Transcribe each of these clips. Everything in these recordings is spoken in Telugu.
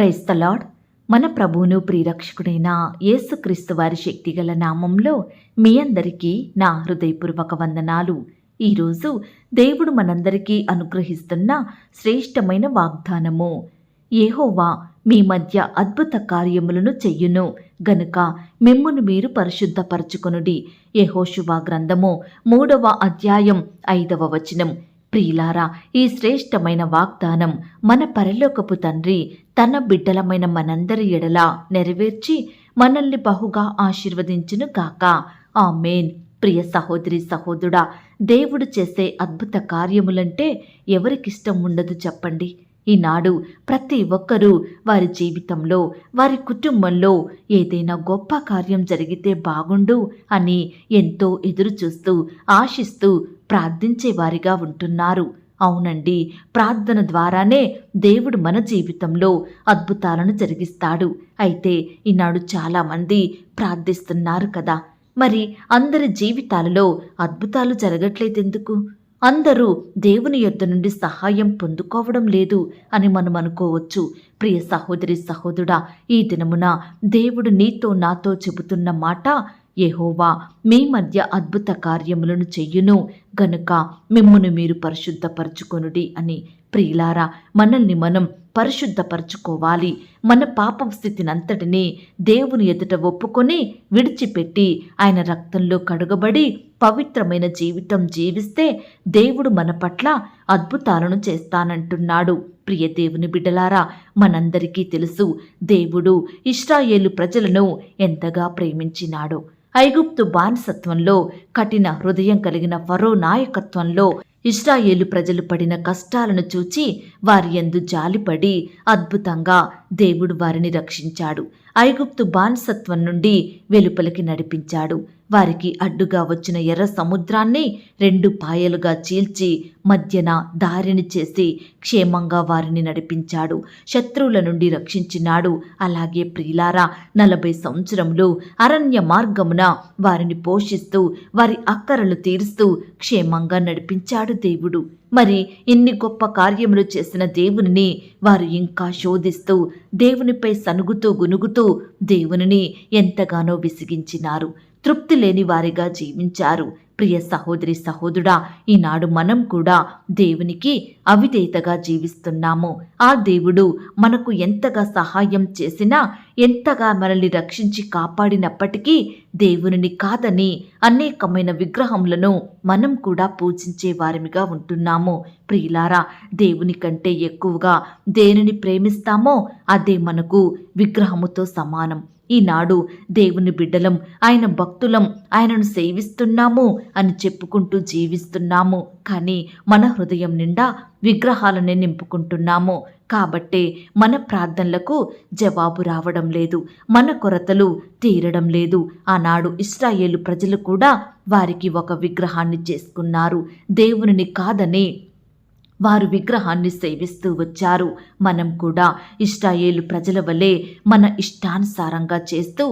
Praise the lord. మన ప్రభువును ప్రియరక్షకుడైన యేసుక్రీస్తు వారి శక్తిగల నామంలో మీ అందరికీ నా హృదయపూర్వక వందనాలు. ఈరోజు దేవుడు మనందరికీ అనుగ్రహిస్తున్న శ్రేష్టమైన వాగ్దానము, యెహోవా మీ మధ్య అద్భుత కార్యములను చెయ్యును గనుక మిమ్మును మీరు పరిశుద్ధపరచుకొనుడి. యెహోషువ గ్రంథము 3వ అధ్యాయం 5వ వచనం. ప్రియులారా, ఈ శ్రేష్టమైన వాగ్దానం మన పరలోకపు తండ్రి తన బిడ్డలమైన మనందరి ఎడల నెరవేర్చి మనల్ని బహుగా ఆశీర్వదించును గాక. ఆమేన్. ప్రియ సహోదరి సహోదరుడా, దేవుడు చేసే అద్భుత కార్యములంటే ఎవరికిష్టం ఉండదు చెప్పండి? ఈనాడు ప్రతి ఒక్కరూ వారి జీవితంలో, వారి కుటుంబంలో ఏదైనా గొప్ప కార్యం జరిగితే బాగుండు అని ఎంతో ఎదురుచూస్తూ, ఆశిస్తూ ప్రార్థించేవారిగా ఉంటున్నారు. అవునండి, ప్రార్థన ద్వారానే దేవుడు మన జీవితంలో అద్భుతాలను జరిగిస్తాడు. అయితే ఈనాడు చాలామంది ప్రార్థిస్తున్నారు కదా, మరి అందరి జీవితాలలో అద్భుతాలు జరగట్లేదెందుకు? అందరూ దేవుని యొద్ద నుండి సహాయం పొందుకోవడం లేదు అని మనం అనుకోవచ్చు. ప్రియ సహోదరి సహోదరుడా, ఈ దినమున దేవుడు నీతో నాతో చెబుతున్న మాట, యెహోవా మీ మధ్య అద్భుత కార్యములను చెయ్యును గనుక మిమ్మును మీరు పరిశుద్ధపరచుకొనుడి అని. ప్రియులారా, మనల్ని మనం పరిశుద్ధపరచుకోవాలి. మన పాపం స్థితినంతటినీ దేవుని ఎదుట ఒప్పుకొని విడిచిపెట్టి ఆయన రక్తంలో కడుగబడి పవిత్రమైన జీవితం జీవిస్తే దేవుడు మన పట్ల అద్భుతాలను చేస్తానంటున్నాడు. ప్రియ దేవుని బిడ్డలారా, మనందరికీ తెలుసు దేవుడు ఇశ్రాయేలు ప్రజలను ఎంతగా ప్రేమించినాడో. ఐగుప్తు బానిసత్వంలో, కఠిన హృదయం కలిగిన ఫరో నాయకత్వంలో ఇశ్రాయేలు ప్రజలు పడిన కష్టాలను చూచి వారి యందు జాలిపడి అద్భుతంగా దేవుడు వారిని రక్షించాడు. ఐగుప్తు బానిసత్వం నుండి వెలుపలికి నడిపించాడు. వారికి అడ్డుగా వచ్చిన ఎర్ర సముద్రాన్ని 2 పాయలుగా చీల్చి మధ్యన దారిని చేసి క్షేమంగా వారిని నడిపించాడు. శత్రువుల నుండి రక్షించినాడు. అలాగే ప్రియులారా, 40 సంవత్సరములు అరణ్య మార్గమున వారిని పోషిస్తూ వారి అక్కరలు తీరుస్తూ క్షేమంగా నడిపించాడు దేవుడు. మరి ఇన్ని గొప్ప కార్యములు చేసిన దేవునిని వారు ఇంకా శోధిస్తూ, దేవునిపై సనుగుతూ గునుగుతూ దేవునిని ఎంతగానో విసిగించినారు. తృప్తి లేని వారిగా జీవించారు. ప్రియ సహోదరి సహోదరుడా, ఈనాడు మనం కూడా దేవునికి అవిధేయతగా జీవిస్తున్నాము. ఆ దేవుడు మనకు ఎంతగా సహాయం చేసినా, ఎంతగా మనల్ని రక్షించి కాపాడినప్పటికీ దేవునిని కాదని అనేకమైన విగ్రహములను మనం కూడా పూజించే వారిగా ఉంటున్నాము. ప్రియులారా, దేవుని కంటే ఎక్కువగా దేనిని ప్రేమిస్తామో అదే మనకు విగ్రహముతో సమానం. ఈనాడు దేవుని బిడ్డలం, ఆయన భక్తులం, ఆయనను సేవిస్తున్నాము అని చెప్పుకుంటూ జీవిస్తున్నాము. కానీ మన హృదయం నిండా విగ్రహాలనే నింపుకుంటున్నాము. కాబట్టే మన ప్రార్థనలకు జవాబు రావడం లేదు, మన కొరతలు తీరడం లేదు. ఆనాడు ఇశ్రాయేలు ప్రజలు కూడా వారికి ఒక విగ్రహాన్ని చేసుకున్నారు. దేవునిని కాదని వారు విగ్రహాన్ని సేవిస్తూ వచ్చారు. మనం కూడా ఇశ్రాయేలు ప్రజల వలె మన ఇష్టానుసారంగా చేస్తూ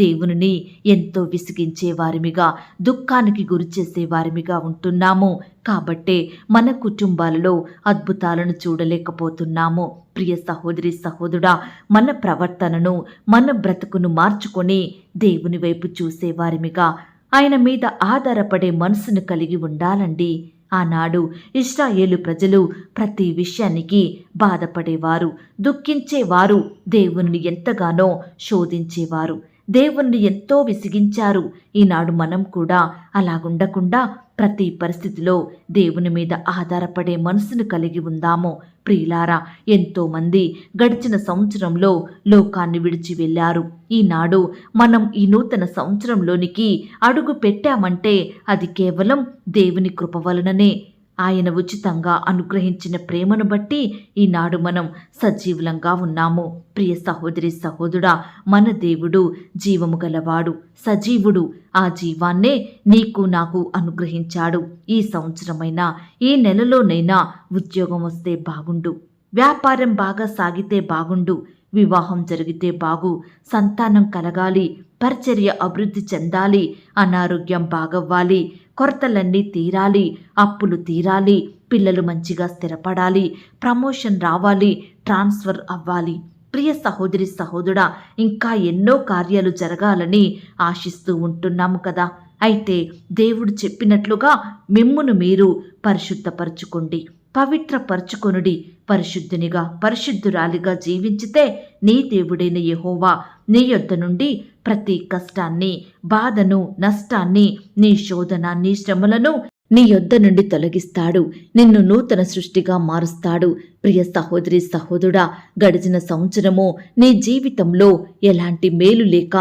దేవునిని ఎంతో విసిగించే వారిమిగా, దుఃఖానికి గురి చేసే వారిమిగా ఉంటున్నాము. కాబట్టే మన కుటుంబాలలో అద్భుతాలను చూడలేకపోతున్నాము. ప్రియ సహోదరి సహోదరుడా, మన ప్రవర్తనను, మన బ్రతుకును మార్చుకొని దేవుని వైపు చూసేవారిమిగా, ఆయన మీద ఆధారపడే మనసును కలిగి ఉండాలండి. ఆనాడు ఇశ్రాయేలు ప్రజలు ప్రతి విషయానికి బాధపడేవారు, దుఃఖించేవారు, దేవుణ్ణి ఎంతగానో శోధించేవారు, దేవుణ్ణి ఎంతో విసిగించారు. ఈనాడు మనం కూడా అలాగుండకుండా ప్రతి పరిస్థితిలో దేవుని మీద ఆధారపడే మనసును కలిగి ఉందాము. ప్రియులారా, ఎంతోమంది గడిచిన సంవత్సరంలో లోకాన్ని విడిచి వెళ్ళారు. ఈనాడు మనం ఈ నూతన సంవత్సరంలోనికి అడుగు పెట్టామంటే అది కేవలం దేవుని కృప వలననే. ఆయన ఉచితంగా అనుగ్రహించిన ప్రేమను బట్టి ఈనాడు మనం సజీవులంగా ఉన్నాము. ప్రియ సహోదరి సహోదరుడా, మన దేవుడు జీవము గలవాడు, సజీవుడు. ఆ జీవాన్నే నీకు నాకు అనుగ్రహించాడు. ఈ సంవత్సరమైనా, ఈ నెలలోనైనా ఉద్యోగం వస్తే బాగుండు, వ్యాపారం బాగా సాగితే బాగుండు, వివాహం జరిగితే బాగు, సంతానం కలగాలి, పరిచర్య అభివృద్ధి చెందాలి, అనారోగ్యం బాగవ్వాలి, కొరతలన్నీ తీరాలి, అప్పులు తీరాలి, పిల్లలు మంచిగా స్థిరపడాలి, ప్రమోషన్ రావాలి, ట్రాన్స్ఫర్ అవ్వాలి. ప్రియ సహోదరి సహోదరుడా, ఇంకా ఎన్నో కార్యాలు జరగాలని ఆశిస్తూ ఉంటున్నాము కదా. అయితే దేవుడు చెప్పినట్లుగా మిమ్మును మీరు పరిశుద్ధపరచుకోండి, పవిత్రపరచుకొనుడి. పరిశుద్ధునిగా పరిశుద్ధురాలిగా జీవించితే నీ దేవుడైన యెహోవా నీ యొద్ద నుండి ప్రతి కష్టాన్ని, బాధను, నష్టాన్ని, నీ శోధన, నీ శ్రమలను నీ యొద్ద నుండి తొలగిస్తాడు. నిన్ను నూతన సృష్టిగా మారుస్తాడు. ప్రియ సహోదరి సహోదరుడా, గడిచిన సంవత్సరము నీ జీవితంలో ఎలాంటి మేలు లేక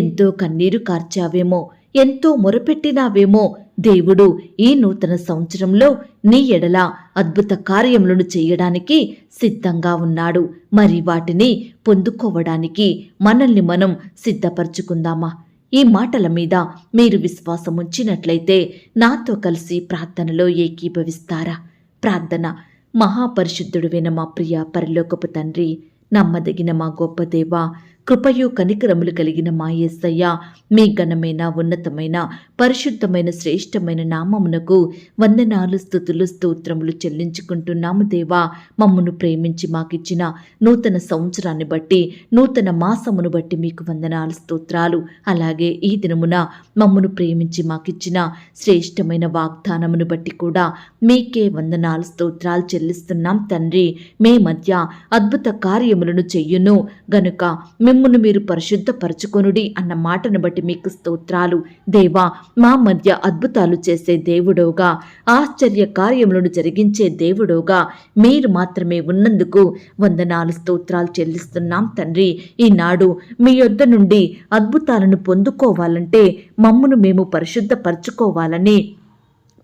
ఎంతో కన్నీరు కార్చావేమో, ఎంతో మొరపెట్టినావేమో. దేవుడు ఈ నూతన సంవత్సరంలో నీ ఎడల అద్భుత కార్యములను చేయడానికి సిద్ధంగా ఉన్నాడు. మరి వాటిని పొందుకోవడానికి మనల్ని మనం సిద్ధపరచుకుందామా? ఈ మాటల మీద మీరు విశ్వాసం ఉంచినట్లయితే నాతో కలిసి ప్రార్థనలో ఏకీభవిస్తారా? ప్రార్థన. మహాపరిశుద్ధుడువైన మా ప్రియ పరలోకపు తండ్రి, నమ్మదగిన మా గొప్ప దేవా, కృపయు కనికరములు కలిగిన మా యేసయ్య, మీ ఘనమైన, ఉన్నతమైన, పరిశుద్ధమైన, శ్రేష్టమైన నామమునకు వందనాలు, స్తుతులు, స్తోత్రములు చెల్లించుకుంటున్నాము దేవా. మమ్మను ప్రేమించి మాకిచ్చిన నూతన సంవత్సరాన్ని బట్టి, నూతన మాసమును బట్టి మీకు వందనాలు, స్తోత్రాలు. అలాగే ఈ దినమున మమ్మను ప్రేమించి మాకిచ్చిన శ్రేష్టమైన వాగ్దానమును బట్టి కూడా మీకే వందనాలు, స్తోత్రాలు చెల్లిస్తున్నాం తండ్రి. మీ మధ్య అద్భుత కార్యములను చెయ్యును గనుక మిమ్మును మీరు పరిశుద్ధపరచుకొనుడి అన్న మాటను బట్టి మీకు స్తోత్రాలు దేవా. మా మధ్య అద్భుతాలు చేసే దేవుడోగా, ఆశ్చర్య కార్యములను జరిగించే దేవుడోగా మీరు మాత్రమే ఉన్నందుకు వందనాలు, స్తోత్రాలు చెల్లిస్తున్నాం తండ్రి. ఈనాడు మీ యొద్ద నుండి అద్భుతాలను పొందుకోవాలంటే మమ్మును మేము పరిశుద్ధపరచుకోవాలని,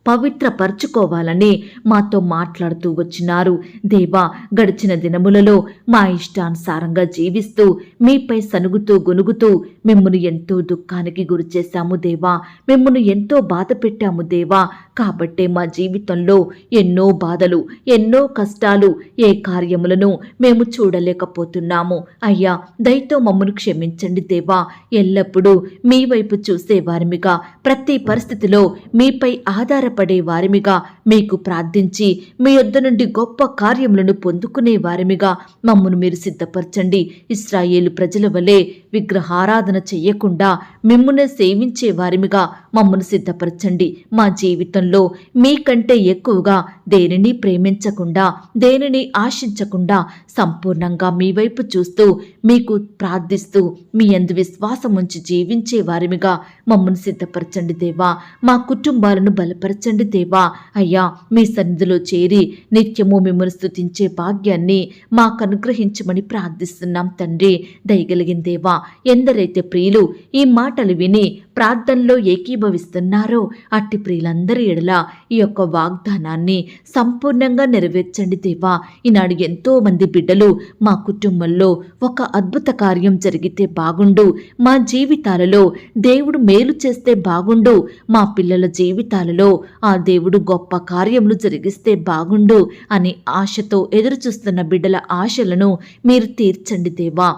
పవిత్రపరచుకోవాలని మాతో మాట్లాడుతూ వచ్చినారు దేవా. గడిచిన దినములలో మా ఇష్టానుసారంగా జీవిస్తూ, మీపై సనుగుతూ గొనుగుతూ మిమ్మును ఎంతో దుఃఖానికి గురిచేశాము దేవా. మిమ్మును ఎంతో బాధ పెట్టాము దేవా. కాబట్టే మా జీవితంలో ఎన్నో బాధలు, ఎన్నో కష్టాలు, ఏ కార్యములను మేము చూడలేకపోతున్నాము. అయ్యా, దయతో మమ్మను క్షమించండి దేవా. ఎల్లప్పుడూ మీ వైపు చూసే వారిమిగా, ప్రతి పరిస్థితిలో మీపై ఆధారపడే వారిమిగా, మీకు ప్రార్థించి మీ యొద్ద నుండి గొప్ప కార్యములను పొందుకునే వారిమిగా మమ్మను మీరు సిద్ధపరచండి. ఇశ్రాయేలు ప్రజల వలె విగ్రహారాధన చెయ్యకుండా మిమ్మునే సేవించే వారిమిగా మమ్మను సిద్ధపరచండి. మా జీవితంలో మీకంటే ఎక్కువగా దేనిని ప్రేమించకుండా, దేనిని ఆశించకుండా సంపూర్ణంగా మీ వైపు చూస్తూ, మీకు ప్రార్థిస్తూ, మీ యందు విశ్వాసం ఉంచి జీవించే వారిమిగా మమ్మను సిద్ధపరచండి దేవా. మా కుటుంబాలను బలపరచండి దేవా. అయ్యా, మీ సన్నిధిలో చేరి నిత్యము మిమ్మల్ని స్తుతించే భాగ్యాన్ని మాకు అనుగ్రహించమని ప్రార్థిస్తున్నాం తండ్రి. దయగలిగిన దేవా, ఎందరైతే ప్రియులు ఈ మాటలు విని ప్రార్థనలో ఏకీభవిస్తున్నారో అట్టి ప్రియులందరి ఎడల ఈ యొక్క వాగ్దానాన్ని సంపూర్ణంగా నెరవేర్చండి దేవా. ఈనాడు ఎంతో మంది బిడ్డలు మా కుటుంబంలో ఒక అద్భుత కార్యం జరిగితే బాగుండు, మా జీవితాలలో దేవుడు మేలు చేస్తే బాగుండు, మా పిల్లల జీవితాలలో ఆ దేవుడు గొప్ప కార్యములు జరిగిస్తే బాగుండు అని ఆశతో ఎదురుచూస్తున్న బిడ్డల ఆశలను మీరు తీర్చండి దేవా.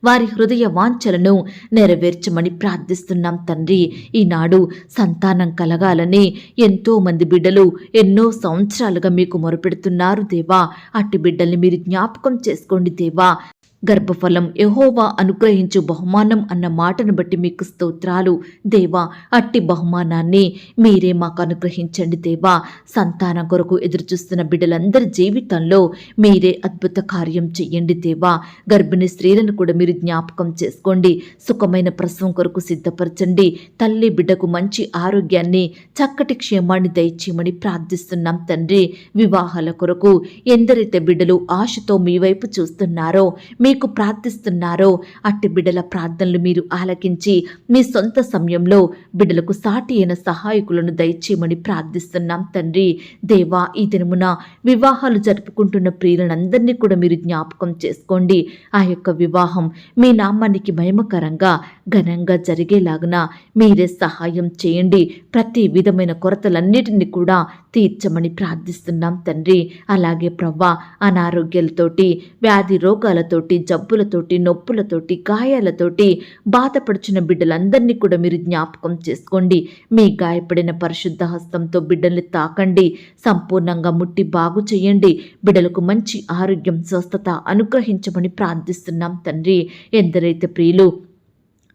వారి హృదయ వాంఛలను నెరవేర్చమని ప్రార్థిస్తున్నాం తండ్రి. ఈనాడు సంతానం కలగాలని ఎంతో మంది బిడ్డలు ఎన్నో సంవత్సరాలుగా మీకు మొరపెడుతున్నారు దేవా. అట్టి బిడ్డల్ని మీరు జ్ఞాపకం చేసుకోండి దేవా. గర్భఫలం యెహోవా అనుగ్రహించు బహుమానం అన్న మాటను బట్టి మీకు స్తోత్రాలు దేవా. అట్టి బహుమానాన్ని మీరే మాకు అనుగ్రహించండి దేవా. సంతానం కొరకు ఎదురుచూస్తున్న బిడ్డలందరి జీవితంలో మీరే అద్భుత కార్యం చెయ్యండి దేవా. గర్భిణీ స్త్రీలను కూడా మీరు జ్ఞాపకం చేసుకోండి. సుఖమైన ప్రసవం కొరకు సిద్ధపరచండి. తల్లి బిడ్డకు మంచి ఆరోగ్యాన్ని, చక్కటి క్షేమాన్ని దయచేయమని ప్రార్థిస్తున్నాం తండ్రి. వివాహాల కొరకు ఎందరైతే బిడ్డలు ఆశతో మీ వైపు చూస్తున్నారో, మీకు ప్రార్థిస్తున్నారో అట్టి బిడ్డల ప్రార్థనలు మీరు ఆలకించి మీ సొంత సమయంలో బిడ్డలకు సాటి అయిన సహాయకులను దయచేయమని ప్రార్థిస్తున్నాం తండ్రి. దేవా, ఈ దినమున వివాహాలు జరుపుకుంటున్న ప్రియులందరినీ కూడా మీరు జ్ఞాపకం చేసుకోండి. ఆ యొక్క వివాహం మీ నామానికి మహిమకరంగా, ఘనంగా జరిగేలాగున మీరే సహాయం చేయండి. ప్రతి విధమైన కొరతలన్నిటిని కూడా తీర్చమని ప్రార్థిస్తున్నాం తండ్రి. అలాగే ప్రవ్వా, అనారోగ్యాలతోటి, వ్యాధి రోగాలతోటి వ్యాధులతోటి, జబ్బులతోటి, నొప్పులతోటి, గాయాలతోటి బాధపడుచున్న బిడ్డలందరినీ కూడా మీరు జ్ఞాపకం చేసుకోండి. మీ గాయపడిన పరిశుద్ధ హస్తంతో బిడ్డల్ని తాకండి, సంపూర్ణంగా ముట్టి బాగు చేయండి. బిడ్డలకు మంచి ఆరోగ్యం, స్వస్థత అనుగ్రహించమని ప్రార్థిస్తున్నాం తండ్రి. ఎందరైతే ప్రియులు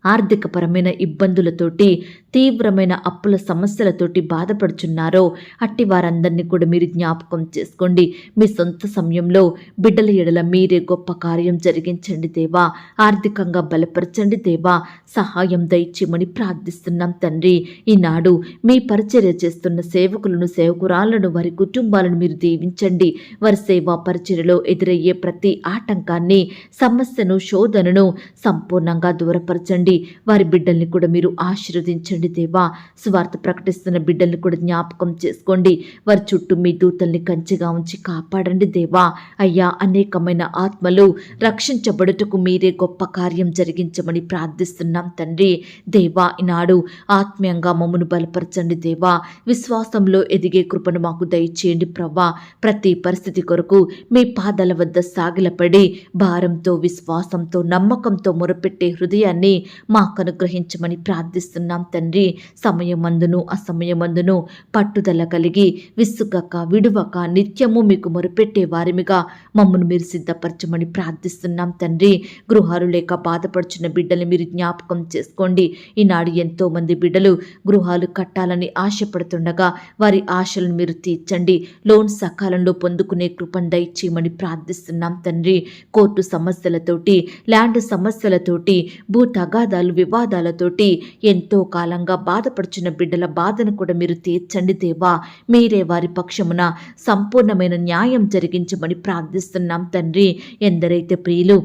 ఆర్థికపరమైన ఇబ్బందులతోటి, తీవ్రమైన అప్పుల సమస్యలతోటి బాధపడుచున్నారో అట్టి వారందరినీ కూడా మీరు జ్ఞాపకం చేసుకోండి. మీ సొంత సమయంలో బిడ్డల ఎడల మీరే గొప్ప కార్యం జరిగించండి దేవా. ఆర్థికంగా బలపరచండి దేవా. సహాయం దయచేయమని ప్రార్థిస్తున్నాం తండ్రి. ఈనాడు మీ పరిచర్య చేస్తున్న సేవకులను, సేవకురాలను, వారి కుటుంబాలను మీరు దీవించండి. వారి సేవా పరిచర్యలో ఎదురయ్యే ప్రతి ఆటంకాన్ని, సమస్యను, శోధనను సంపూర్ణంగా దూరపరచండి. వారి బిడ్డల్ని కూడా మీరు ఆశీర్వదించండి దేవా. సువార్త ప్రకటిస్తున్న బిడ్డల్ని కూడా జ్ఞాపకం చేసుకోండి. వారి చుట్టూ మీ దూతల్ని కంచెగా ఉంచి కాపాడండి దేవా. అయ్యా, అనేకమైన ఆత్మలు రక్షించబడుటకు మీరే గొప్ప కార్యం జరిగించమని ప్రార్థిస్తున్నాం తండ్రి. దేవా, ఈనాడు ఆత్మీయంగా మమ్మను బలపరచండి దేవా. విశ్వాసంలో ఎదిగే కృపను మాకు దయచేయండి ప్రభా. ప్రతి పరిస్థితి కొరకు మీ పాదాల వద్ద సాగిలపడి భారంతో, విశ్వాసంతో, నమ్మకంతో మొరపెట్టే హృదయాన్ని మాకు అనుగ్రహించమని ప్రార్థిస్తున్నాం తండ్రి. సమయమందును అసమయమందును పట్టుదల కలిగి, విసుగక, విడువక, నిత్యము మీకు మొరపెట్టే వారిమిగా మమ్మను మీరు సిద్ధపరచమని ప్రార్థిస్తున్నాం తండ్రి. గృహాలు లేక బాధపడుచున్న బిడ్డలు మీరు జ్ఞాపకం చేసుకోండి. ఈనాడు ఎంతో మంది బిడ్డలు గృహాలు కట్టాలని ఆశపడుతుండగా వారి ఆశలను మీరు తీర్చండి. లోన్ సకాలంలో పొందుకునే కృపను దయచేయమని ప్రార్థిస్తున్నాం తండ్రి. కోర్టు సమస్యలతోటి, ల్యాండ్ సమస్యలతోటి, భూ తగాదాలు, వివాదాలతోటి ఎంతో కాలంగా బాధపడుచున్న బిడ్డల బాధను కూడా మీరు తీర్చండి దేవా. మీరే వారి పక్షమున సంపూర్ణమైన న్యాయం జరిగించమని ప్రార్థిస్తున్నాం తండ్రి. ఎందరైతే ప్రియులు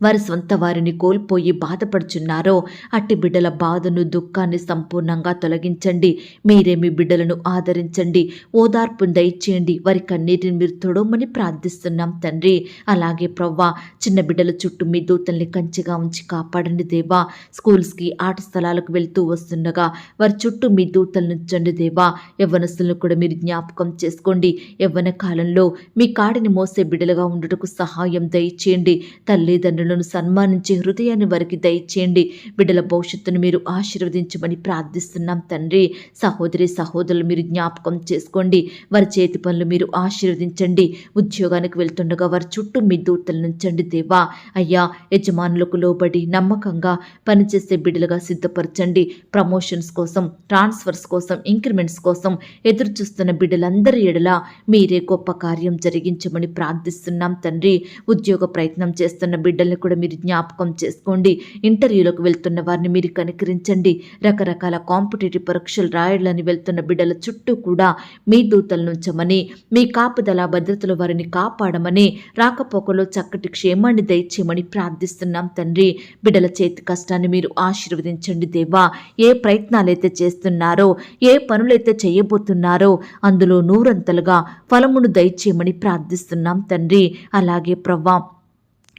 వారి సొంత వారిని కోల్పోయి బాధపడుచున్నారో అట్టి బిడ్డల బాధను, దుఃఖాన్ని సంపూర్ణంగా తొలగించండి. మీరే మీ బిడ్డలను ఆదరించండి, ఓదార్పును దయచేయండి. వారి కన్నీటిని మీరు తొడమని ప్రార్థిస్తున్నాం తండ్రి. అలాగే ప్రవ్వా, చిన్న బిడ్డల చుట్టూ మీ దూతల్ని కంచెగా ఉంచి కాపాడండి దేవా. స్కూల్స్కి, ఆట స్థలాలకు వెళ్తూ వస్తుండగా వారి చుట్టూ మీ దూతలను ఉంచండి దేవా. యవ్వనస్తులను కూడా మీరు జ్ఞాపకం చేసుకోండి. యవ్వన కాలంలో మీ కాడిని మోసే బిడ్డలుగా ఉండుటకు సహాయం దయచేయండి. తల్లిదండ్రులు సన్మానించే హృదయాన్ని వారికి దయచేయండి. బిడ్డల భవిష్యత్తును మీరు ఆశీర్వదించమని ప్రార్థిస్తున్నాం తండ్రి. సహోదరి సహోదరులు మీరు జ్ఞాపకం చేసుకోండి. వారి చేతి పనులు మీరు ఆశీర్వదించండి. ఉద్యోగానికి వెళ్తుండగా వారి చుట్టూ మీ దూతలు నుంచండి దేవా. అయ్యా, యజమానులకు లోబడి నమ్మకంగా పనిచేసే బిడ్డలుగా సిద్ధపరచండి. ప్రమోషన్స్ కోసం, ట్రాన్స్ఫర్స్ కోసం, ఇంక్రిమెంట్స్ కోసం ఎదురు చూస్తున్న బిడ్డలందరి ఎడల మీరే గొప్ప కార్యం జరిగించమని ప్రార్థిస్తున్నాం తండ్రి. ఉద్యోగ ప్రయత్నం చేస్తున్న బిడ్డల్ని కూడా మీరు జ్ఞాపకం చేసుకోండి. ఇంటర్వ్యూలకు వెళ్తున్న వారిని మీరు కనికరించండి. రకరకాల కాంపిటేటివ్ పరీక్షలు రాయాలని వెళ్తున్న బిడ్డల చుట్టూ కూడా మీ దూతలను ఉంచమని, మీ కాపుదల భద్రతలో వారిని కాపాడమని, రాకపోకలో చక్కటి క్షేమాన్ని దయచేయమని ప్రార్థిస్తున్నాం తండ్రి. బిడ్డల చేతి కష్టాన్ని మీరు ఆశీర్వదించండి దేవా. ఏ ప్రయత్నాలైతే చేస్తున్నారో, ఏ పనులైతే చేయబోతున్నారో అందులో నూరంతలుగా ఫలమును దయచేయమని ప్రార్థిస్తున్నాం తండ్రి. అలాగే ప్రవ్వా,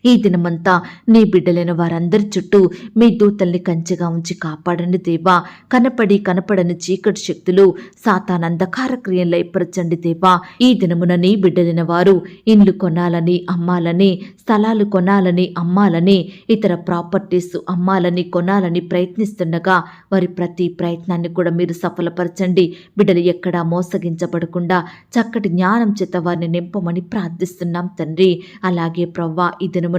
ఈ దినమంతా నీ బిడ్డలైన వారందరి చుట్టూ మీ దూతల్ని కంచెగా ఉంచి కాపాడండి దేవా. కనపడని చీకటి శక్తులు, సాతాను అంధకార క్రియలు లయపరచండి దేవా. ఈ దినమున నీ బిడ్డలైన వారు ఇండ్లు కొనాలని, అమ్మాలని, స్థలాలు కొనాలని, అమ్మాలని, ఇతర ప్రాపర్టీస్ అమ్మాలని, కొనాలని ప్రయత్నిస్తుండగా వారి ప్రతి ప్రయత్నాన్ని కూడా మీరు సఫలపరచండి. బిడ్డలు ఎక్కడా మోసగించబడకుండా చక్కటి జ్ఞానం చేత వారిని నింపమని ప్రార్థిస్తున్నాం తండ్రి. అలాగే ప్రవ్వా, ఈ దినమున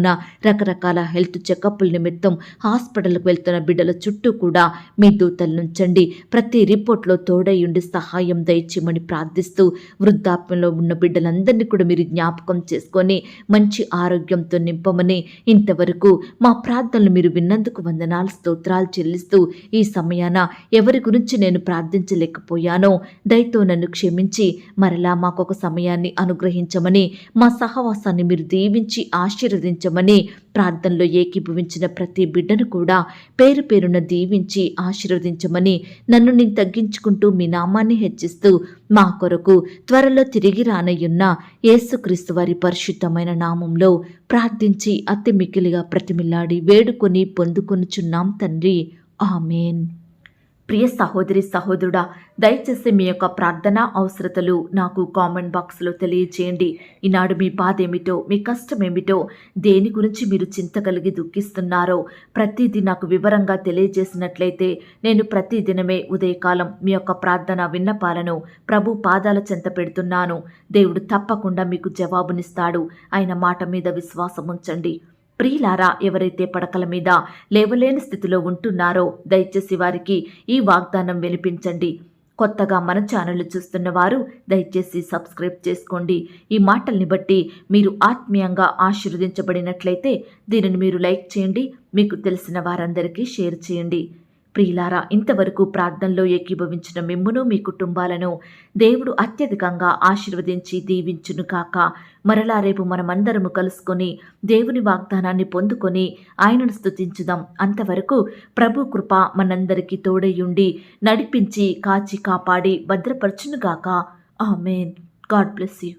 రకరకాల హెల్త్ చెకప్ల నిమిత్తం హాస్పిటల్కి వెళ్తున్న బిడ్డల చుట్టూ కూడా మీ దూతలు నుంచండి. ప్రతి రిపోర్ట్లో తోడై ఉండి సహాయం దయచేయమని ప్రార్థిస్తూ, వృద్ధాప్యంలో ఉన్న బిడ్డలందరినీ కూడా మీరు జ్ఞాపకం చేసుకొని మంచి ఆరోగ్యంతో నింపమని, ఇంతవరకు మా ప్రార్థనలు మీరు విన్నందుకు వందనాలు, స్తోత్రాలు చెల్లిస్తూ ఈ సమయాన ఎవరి గురించి నేను ప్రార్థించలేకపోయానో దయతో నన్ను క్షమించి మరలా మాకొక సమయాన్ని అనుగ్రహించమని, మా సహవాసాన్ని మీరు దీవించి ఆశీర్వదించమని, ప్రార్థనలో ఏకీభవించిన ప్రతి బిడ్డను కూడా పేరు పేరున దీవించి ఆశీర్వదించమని, నన్ను నేను తగ్గించుకుంటూ మీ నామాన్ని హెచ్చిస్తూ మా కొరకు త్వరలో తిరిగి రానయ్యున్న యేసుక్రీస్తు వారి పరిశుద్ధమైన నామంలో ప్రార్థించి అతి మిక్కిలిగా ప్రతిమిల్లాడి వేడుకొని పొందుకొనుచున్నాం తండ్రి. ఆమేన్. ప్రియ సహోదరి సహోదరుడా, దయచేసి మీ యొక్క ప్రార్థన అవసరతలు నాకు కామెంట్ బాక్స్లో తెలియచేయండి. ఈనాడు మీ బాధ ఏమిటో, మీ కష్టం ఏమిటో, దేని గురించి మీరు చింత కలిగి దుఃఖిస్తున్నారో ప్రతిదీ నాకు వివరంగా తెలియజేసినట్లయితే నేను ప్రతిదినమే ఉదయకాలం మీ యొక్క ప్రార్థన విన్నపాలను ప్రభు పాదాల చెంత పెడుతున్నాను. దేవుడు తప్పకుండా మీకు జవాబునిస్తాడు. ఆయన మాట మీద విశ్వాసం ఉంచండి. ప్రియులారా, ఎవరైతే పడకల మీద లేవలేని స్థితిలో ఉంటున్నారో దయచేసి వారికి ఈ వాగ్దానం వినిపించండి. కొత్తగా మన ఛానల్ చూస్తున్న వారు దయచేసి సబ్స్క్రైబ్ చేసుకోండి. ఈ మాటల్ని బట్టి మీరు ఆత్మీయంగా ఆశీర్వదించబడినట్లయితే దీనిని మీరు లైక్ చేయండి, మీకు తెలిసిన వారందరికీ షేర్ చేయండి. ప్రియులారా, ఇంతవరకు ప్రార్థనలో ఏకీభవించిన మిమ్మును మీ కుటుంబాలను దేవుడు అత్యధికంగా ఆశీర్వదించి దీవించును కాక. మరలా రేపు మనమందరము కలుసుకొని దేవుని వాగ్దానాన్ని పొందుకొని ఆయనను స్తుతించుదాం. అంతవరకు ప్రభు కృప మనందరికీ తోడయుండి నడిపించి కాచి కాపాడి భద్రపరచునుగాక. ఆమేన్. God bless you.